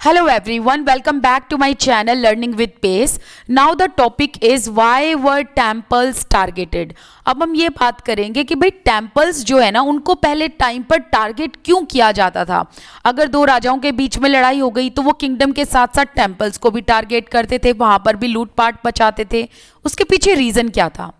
Hello everyone, welcome back to my channel Learning with Pace. Now the topic is why were temples targeted. अब हम ये बात करेंगे कि भाई टेम्पल्स जो है ना उनको पहले टाइम पर टारगेट क्यों किया जाता था। अगर दो राजाओं के बीच में लड़ाई हो गई तो वो किंगडम के साथ साथ टेम्पल्स को भी टारगेट करते थे, वहां पर भी लूटपाट मचाते थे। उसके पीछे रीजन क्या था?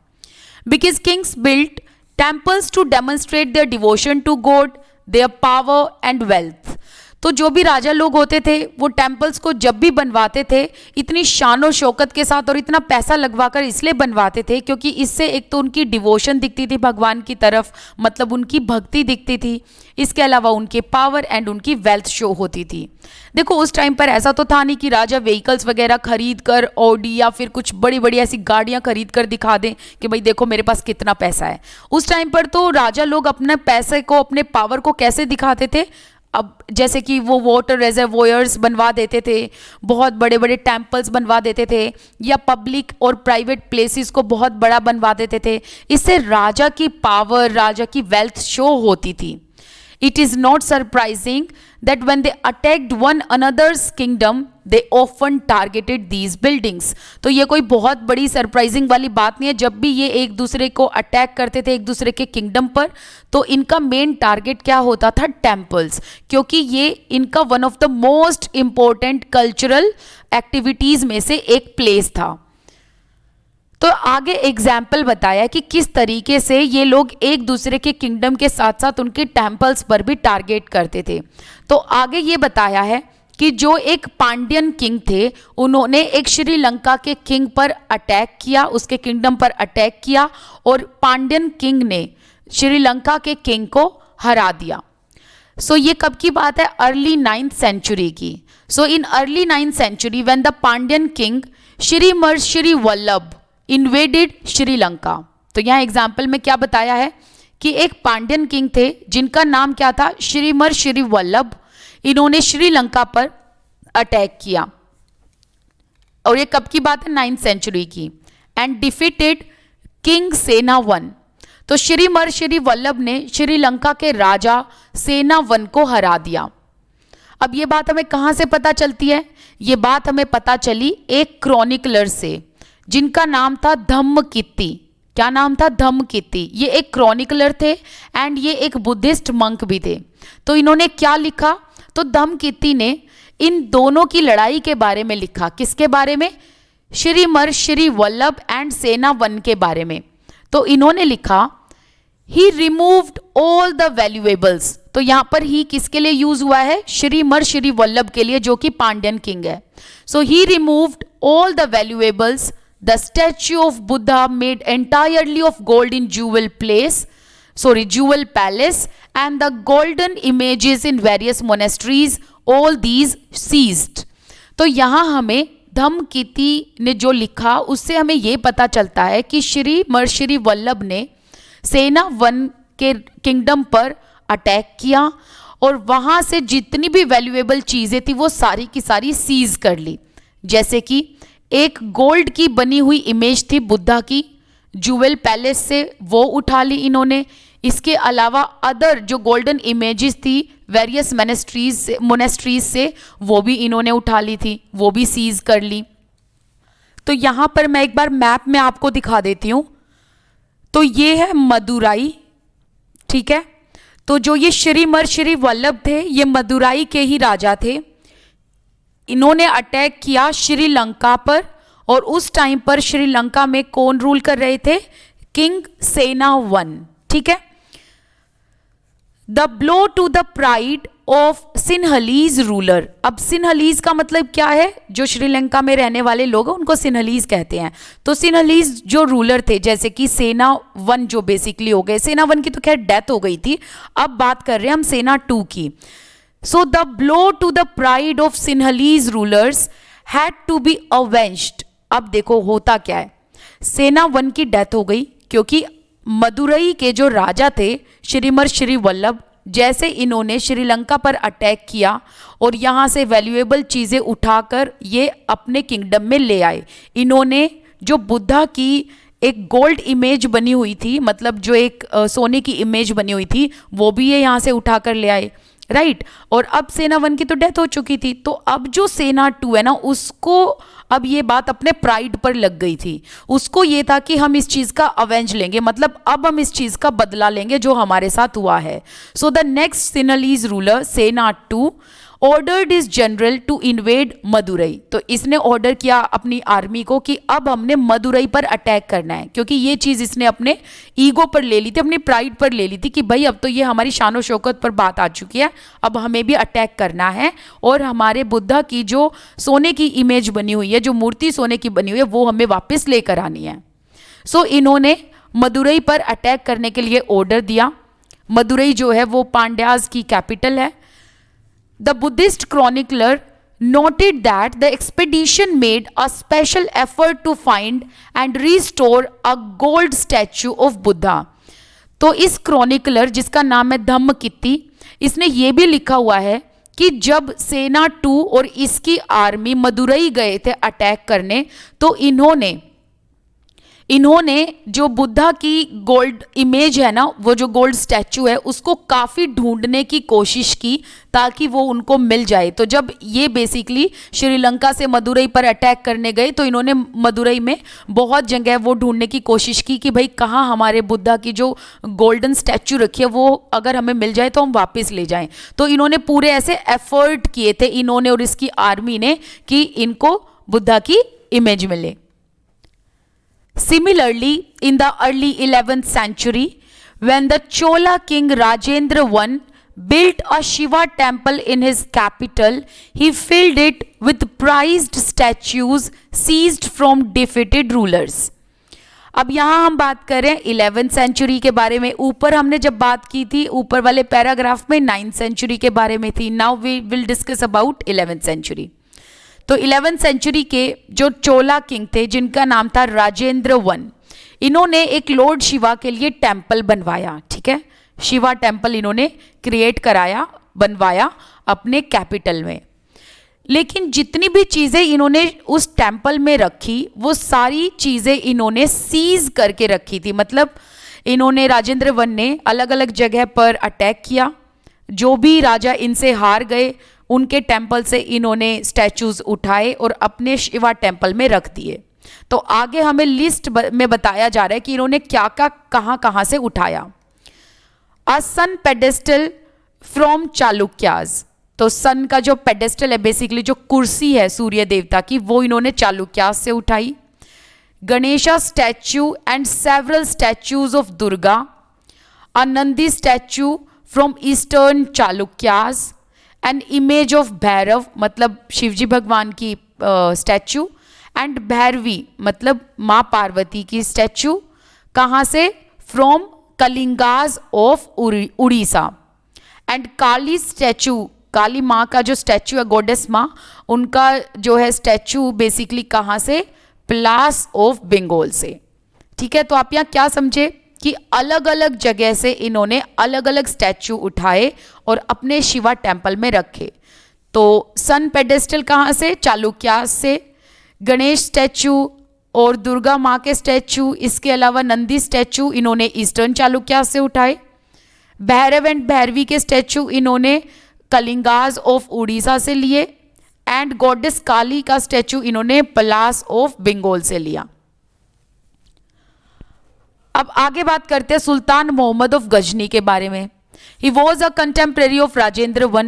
Because kings built temples to demonstrate their devotion to God, their power and wealth. तो जो भी राजा लोग होते थे वो टेम्पल्स को जब भी बनवाते थे इतनी शान और शौकत के साथ और इतना पैसा लगवाकर इसलिए बनवाते थे क्योंकि इससे एक तो उनकी डिवोशन दिखती थी भगवान की तरफ, मतलब उनकी भक्ति दिखती थी। इसके अलावा उनके पावर एंड उनकी वेल्थ शो होती थी। देखो उस टाइम पर ऐसा तो था नहीं कि राजा व्हीकल्स वगैरह खरीद कर ऑडी या फिर कुछ बड़ी बड़ी ऐसी गाड़ियां खरीद कर दिखा दें कि भाई देखो मेरे पास कितना पैसा है। उस टाइम पर तो राजा लोग अपने पैसे को, अपने पावर को कैसे दिखाते थे? अब जैसे कि वो वाटर रेजर्वोयर्स बनवा देते थे, बहुत बड़े बड़े टेम्पल्स बनवा देते थे, या पब्लिक और प्राइवेट प्लेसेस को बहुत बड़ा बनवा देते थे। इससे राजा की पावर, राजा की वेल्थ शो होती थी। It is not surprising that when they attacked one another's kingdom, they often targeted these buildings. तो ये कोई बहुत बड़ी सरप्राइजिंग वाली बात नहीं है। जब भी ये एक दूसरे को अटैक करते थे एक दूसरे के किंगडम पर, तो इनका मेन टारगेट क्या होता था? टेम्पल्स, क्योंकि ये इनका one of the most important cultural activities में से एक प्लेस था। तो आगे एग्जाम्पल बताया कि किस तरीके से ये लोग एक दूसरे के किंगडम के साथ साथ उनके टेम्पल्स पर भी टारगेट करते थे। तो आगे ये बताया है कि जो एक पांड्यन किंग थे उन्होंने एक श्रीलंका के किंग पर अटैक किया, उसके किंगडम पर अटैक किया, और पांड्यन किंग ने श्रीलंका के किंग को हरा दिया। सो ये कब की बात है? अर्ली 9th सेंचुरी की। So in early 9th century when the Pandyan king Shri Vallabha invaded Sri Lanka. तो यहाँ एग्जाम्पल में क्या बताया है कि एक पांड्यन किंग थे जिनका नाम क्या था? श्री वल्लभ। इन्होंने श्रीलंका पर अटैक किया, और ये कब की बात है? 9th सेंचुरी की। एंड डिफीटेड किंग सेना वन। तो श्री वल्लभ ने श्रीलंका के राजा सेना वन को हरा दिया। अब ये बात हमें कहाँ से पता चलती है? ये बात हमें पता चली एक क्रॉनिकलर से जिनका नाम था धम्मकित्ती। क्या नाम था? धम्मकित्ती। ये एक क्रॉनिकलर थे एंड ये एक बुद्धिस्ट मंक भी थे। तो इन्होंने क्या लिखा? तो धम्मकित्ती ने इन दोनों की लड़ाई के बारे में लिखा। किसके बारे में? श्री वल्लभ एंड सेना वन के बारे में। तो इन्होंने लिखा ही रिमूव्ड ऑल द वैल्यूएबल्स। तो यहां पर ही किसके लिए यूज हुआ है? श्री वल्लभ के लिए, जो कि पांड्यन किंग है। So he removed all the valuables, the statue of Buddha made entirely of gold in jewel palace, and the golden images in various monasteries, all these seized. तो यहाँ हमें धम्मकित्ती ने जो लिखा उससे हमें ये पता चलता है कि श्री वल्लभ ने सेना वन के किंगडम पर अटैक किया और वहाँ से जितनी भी वैल्यूएबल चीज़ें थी वो सारी की सारी सीज कर ली। जैसे कि एक गोल्ड की बनी हुई इमेज थी बुद्धा की, जूवेल पैलेस से वो उठा ली इन्होंने। इसके अलावा अदर जो गोल्डन इमेजेस थी वेरियस मोनेस्ट्रीज से वो भी इन्होंने उठा ली थी, वो भी सीज कर ली। तो यहाँ पर मैं एक बार मैप में आपको दिखा देती हूँ। तो ये है मदुराई, ठीक है। तो जो ये श्री वल्लभ थे ये मदुराई के ही राजा थे। इन्होंने अटैक किया श्रीलंका पर, और उस टाइम पर श्रीलंका में कौन रूल कर रहे थे? किंग सेना वन, ठीक है। The blow to the pride of Sinhalese ruler. अब सिन्हलीज का मतलब क्या है? जो श्रीलंका में रहने वाले लोग हैं उनको सिन्हलीज कहते हैं। तो सिन्हलीज जो रूलर थे, जैसे कि सेना वन जो बेसिकली हो गए, सेना वन की तो खैर डेथ हो गई थी, अब बात कर रहे हैं हम सेना टू की। So the blow to the pride of Sinhalese rulers had to be avenged. अब देखो होता क्या है, सेना वन की डेथ हो गई क्योंकि मदुरई के जो राजा थे श्री वल्लभ, जैसे इन्होंने श्रीलंका पर अटैक किया और यहाँ से वैल्यूएबल चीज़ें उठाकर ये अपने किंगडम में ले आए। इन्होंने जो बुद्धा की एक गोल्ड इमेज बनी हुई थी, मतलब जो एक सोने की इमेज बनी हुई थी, वो भी ये यहाँ से उठाकर ले आए। राइट। और अब सेना 1 की तो डेथ हो चुकी थी, तो अब जो सेना 2 है ना, उसको अब ये बात अपने प्राइड पर लग गई थी। उसको ये था कि हम इस चीज़ का अवेंज लेंगे, मतलब अब हम इस चीज़ का बदला लेंगे जो हमारे साथ हुआ है। So the next Sinhalese ruler Sena 2 ordered his general to invade Madurai. तो इसने ऑर्डर किया अपनी आर्मी को कि अब हमने मदुरई पर अटैक करना है, क्योंकि ये चीज़ इसने अपने ईगो पर ले ली थी, अपनी प्राइड पर ले ली थी कि भाई अब तो ये हमारी शानो शौकत पर बात आ चुकी है, अब हमें भी अटैक करना है और हमारे बुद्धा की जो सोने की इमेज बनी हुई है, जो मूर्ति सोने की बनी हुई है, वो हमें वापस लेकर आनी है। सो इन्होंने मदुरई पर अटैक करने के लिए ऑर्डर दिया। मदुरई जो है वो पांड्याज की कैपिटल है। The Buddhist chronicler noted that the expedition made a special effort to find and restore a gold statue of Buddha। तो इस क्रॉनिकलर जिसका नाम है धम्मकित्ती, इसने ये भी लिखा हुआ है कि जब सेना 2 और इसकी आर्मी मदुरई गए थे अटैक करने, तो इन्होंने जो बुद्धा की गोल्ड इमेज है ना, वो जो गोल्ड स्टैचू है, उसको काफ़ी ढूंढने की कोशिश की ताकि वो उनको मिल जाए। तो जब ये बेसिकली श्रीलंका से मदुरई पर अटैक करने गए, तो इन्होंने मदुरई में बहुत जगह वो ढूंढने की कोशिश की कि भाई कहाँ हमारे बुद्धा की जो गोल्डन स्टैचू रखी है वो अगर हमें मिल जाए तो हम वापस ले जाएं। तो इन्होंने पूरे ऐसे एफर्ट किए थे, इन्होंने और इसकी आर्मी ने, कि इनको बुद्धा की इमेज मिले। Similarly, in the early 11th century, when the Chola king Rajendra I built a Shiva temple in his capital, he filled it with prized statues seized from defeated rulers। अब यहाँ हम बात करें 11th सेंचुरी के बारे में। ऊपर हमने जब बात की थी, ऊपर वाले पैराग्राफ में 9th सेंचुरी के बारे में थी। Now we will discuss about 11th century. तो 11th सेंचुरी के जो चोला किंग थे, जिनका नाम था राजेंद्र I, इन्होंने एक लॉर्ड शिवा के लिए टेम्पल बनवाया। ठीक है, शिवा टेम्पल इन्होंने क्रिएट कराया, बनवाया अपने कैपिटल में। लेकिन जितनी भी चीज़ें इन्होंने उस टेम्पल में रखी, वो सारी चीज़ें इन्होंने सीज करके रखी थी। मतलब इन्होंने, राजेंद्र I ने अलग अलग जगह पर अटैक किया, जो भी राजा इनसे हार गए उनके टेम्पल से इन्होंने स्टैचूज उठाए और अपने शिवा टेम्पल में रख दिए। तो आगे हमें लिस्ट में बताया जा रहा है कि इन्होंने क्या क्या कहाँ से उठाया। अ सन पेडेस्टल फ्रॉम चालुक्याज। तो सन का जो पेडेस्टल है, बेसिकली जो कुर्सी है सूर्य देवता की, वो इन्होंने चालुक्याज से उठाई। Ganesha statue and several statues of Durga. A Nandi statue from eastern Chalukyas. An image of Bhairav, मतलब शिवजी भगवान की स्टैचू। एंड भैरवी, मतलब माँ पार्वती की स्टैचू। कहाँ से? From Kalingas of Orissa. And Kali statue, Kali माँ का जो स्टैचू है, गॉडेस माँ, उनका जो है स्टैचू बेसिकली कहाँ से? प्लास ऑफ बंगाल से। ठीक है, तो आप यहाँ क्या समझे कि अलग अलग जगह से इन्होंने अलग अलग स्टैचू उठाए और अपने शिवा टेम्पल में रखे। तो सन पेडेस्टल कहाँ से? चालुक्यास से। गणेश स्टैचू और दुर्गा माँ के स्टैचू, इसके अलावा नंदी स्टैचू इन्होंने ईस्टर्न चालुक्यास से उठाए। भैरव एंड भैरवी के स्टैचू इन्होंने कलिंगाज ऑफ उड़ीसा से लिए। एंड गॉडेस काली का स्टैचू इन्होंने पलास ऑफ बंगाल से लिया। अब आगे बात करते हैं सुल्तान मोहम्मद ऑफ गजनी के बारे में। He was a contemporary of Rajendra I।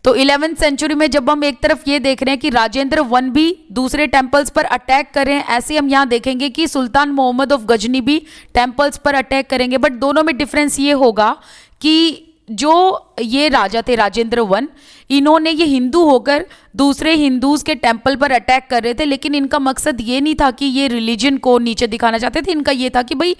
तो 11th सेंचुरी में जब हम एक तरफ ये देख रहे हैं कि राजेंद्र I भी दूसरे टेम्पल्स पर अटैक कर रहे हैं, ऐसे हम यहाँ देखेंगे कि सुल्तान मोहम्मद ऑफ गजनी भी टेम्पल्स पर अटैक करेंगे। बट दोनों में डिफरेंस ये होगा कि जो ये राजा थे राजेंद्र I, इन्होंने, ये हिंदू होकर दूसरे हिंदूज के टेम्पल पर अटैक कर रहे थे, लेकिन इनका मकसद ये नहीं था कि ये रिलीजन को नीचे दिखाना चाहते थे। इनका ये था कि भाई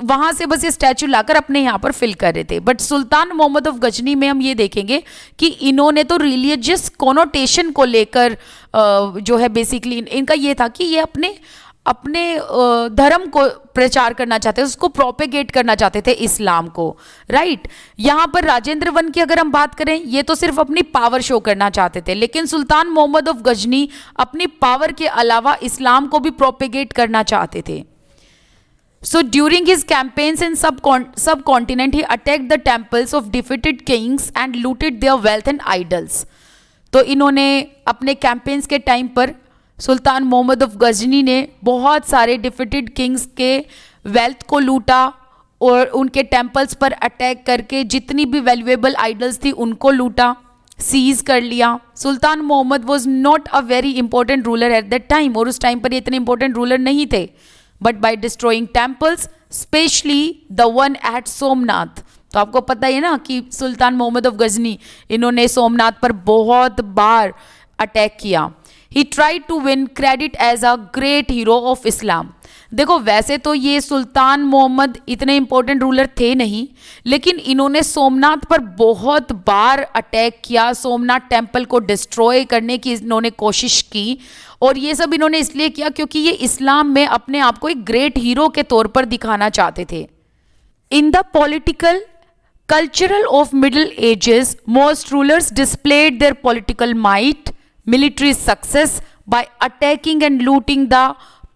वहाँ से बस ये स्टैचू लाकर अपने यहाँ पर फिल कर रहे थे। But sultan Mohammad of Ghazni में हम ये देखेंगे कि इन्होंने तो रिलीजियस कोनोटेशन को लेकर जो है बेसिकली इनका ये था कि ये अपने धर्म को प्रचार करना चाहते थे, उसको प्रोपेगेट करना चाहते थे, इस्लाम को। राइट, यहाँ पर राजेंद्र I की अगर हम बात करें, ये तो सिर्फ अपनी पावर शो करना चाहते थे, लेकिन सुल्तान मोहम्मद ऑफ गजनी अपनी पावर के अलावा इस्लाम को भी प्रोपेगेट करना चाहते थे। So during his campaigns in subcontinent, he attacked the temples of defeated kings and looted their wealth and idols. तो इन्होंने अपने कैंपेन्स के टाइम पर सुल्तान मोहम्मद ऑफ गजनी ने बहुत सारे डिफिटेड किंग्स के वेल्थ को लूटा और उनके टेम्पल्स पर अटैक करके जितनी भी वैल्यूएबल आइडल्स थी उनको लूटा, सीज कर लिया. Sultan Mohammad was not a very important ruler at that time, और उस टाइम पर ये इतने इंपॉर्टेंट रूलर नहीं थे. But by destroying temples, specially the one at Somnath. तो आपको पता ही है ना कि सुल्तान मोहम्मद ऑफ गजनी, इन्होंने सोमनाथ पर बहुत बार अटैक किया. He try to win credit as a great hero of Islam. देखो वैसे तो ये सुल्तान मोहम्मद इतने इंपॉर्टेंट रूलर थे नहीं, लेकिन इन्होंने सोमनाथ पर बहुत बार अटैक किया, सोमनाथ टेम्पल को डिस्ट्रॉय करने की इन्होंने कोशिश की. और ये सब इन्होंने इसलिए किया क्योंकि ये इस्लाम में अपने आप को एक ग्रेट हीरो के तौर पर दिखाना चाहते थे. In the political cultural of Middle Ages, most rulers displayed their political might, military success by attacking and looting the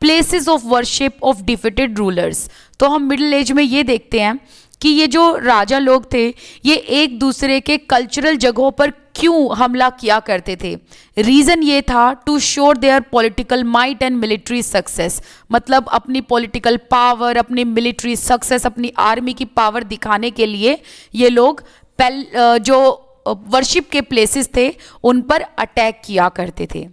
places of worship of defeated rulers. तो हम मिडिल एज में ये देखते हैं कि ये जो राजा लोग थे ये एक दूसरे के कल्चरल जगहों पर क्यों हमला किया करते थे. रीज़न ये था to show their political might and military success. मतलब अपनी पॉलिटिकल पावर, अपनी मिलिट्री सक्सेस, अपनी आर्मी की पावर दिखाने के लिए ये लोग जो वर्शिप के प्लेसेस थे उन पर अटैक किया करते थे.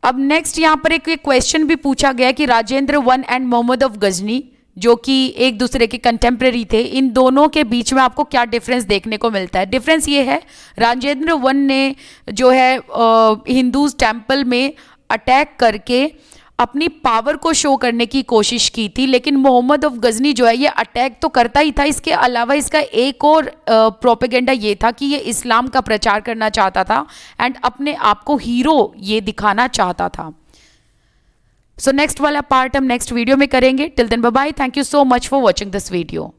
अब नेक्स्ट यहाँ पर एक क्वेश्चन भी पूछा गया कि Rajendra one and Mohammad of Ghazni, जो कि एक दूसरे के कंटेम्प्रेरी थे, इन दोनों के बीच में आपको क्या डिफरेंस देखने को मिलता है. डिफरेंस ये है, राजेंद्र वन ने जो है हिंदूज टेम्पल में अटैक करके अपनी पावर को शो करने की कोशिश की थी, लेकिन मोहम्मद ऑफ गजनी जो है ये अटैक तो करता ही था, इसके अलावा इसका एक और प्रोपेगेंडा ये था कि ये इस्लाम का प्रचार करना चाहता था एंड अपने आप को हीरो ये दिखाना चाहता था. सो नेक्स्ट वाला पार्ट हम नेक्स्ट वीडियो में करेंगे. Till then bye bye. Thank you so much for watching this video.